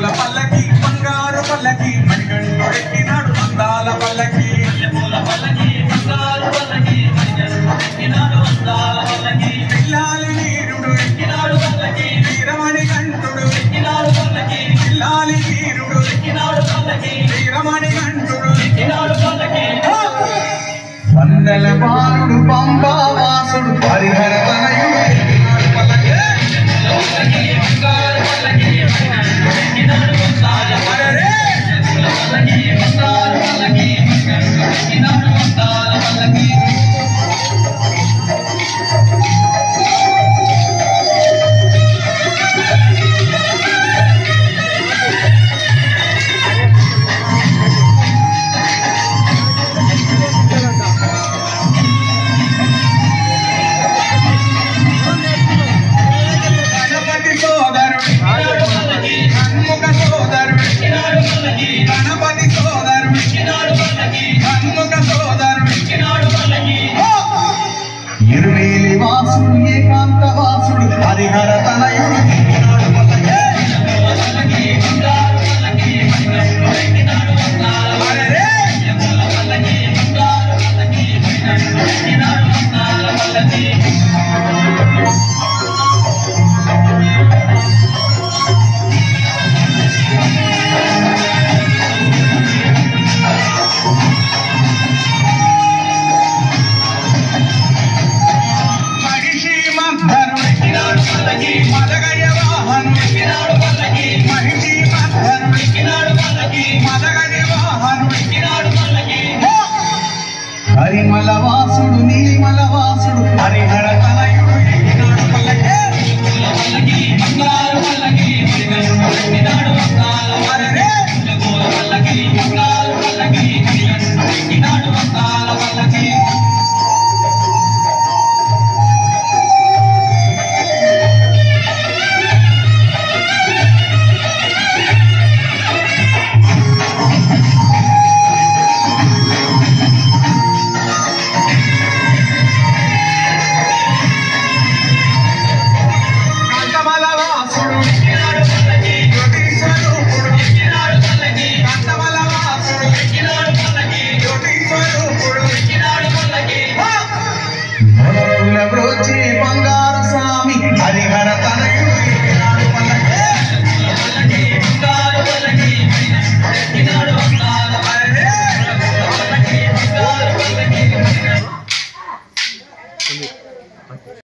పూల పల్లకి బంగారు పల్లకి మణికంఠుడెక్కినాడు అందాల పల్లకి పూల పల్లకి బంగారు పల్లకి మణికంఠుడెక్కినాడు అందాల పల్లకి పిల్లాలి వీరుడు ఎక్కినాడు పల్లకి వీరమణి కంఠుడు ఎక్కినాడు పల్లకి పిల్లాలి వీరుడు ఎక్కినాడు పల్లకి వీరమణి కంఠుడు ఎక్కినాడు పల్లకి వందల బాలుడు పంబావాసుడు హరిహర తనయుడు ఎక్కినాడు పల్లకి బంగారు పల్లకి మణికంఠుడెక్కినాడు అందాల పల్లకి పల్లకి బంగారు పల్లకి మణికంఠుడెక్కినాడు అందాల పల్లకి ఇరువేలి వాసుడు ఏకాంత వాసుడు హరిహర తనయుడు ఎక్కినాడు పల్లకి బంగారు పల్లకి మణికంఠుడెక్కినాడు అందాల పల్లకి బంగారు పల్లకి మణికంఠుడెక్కినాడు అందాల పల్లకి మదగజ వాహనుడు ఎక్కినాడు పల్లకి మహిషి మర్దనుడు ఎక్కినాడు పల్లకి మదగజ వాహనుడు ఎక్కినాడు పల్లకి హరిమల వాసుడు నీలిమల వాసుడు హరిహర తనయుడు ఎక్కినాడు పల్లకి పల్లకి బంగారు పల్లకి మణికంఠుడెక్కినాడు అందాల పల్లకి పల్లకి బంగారు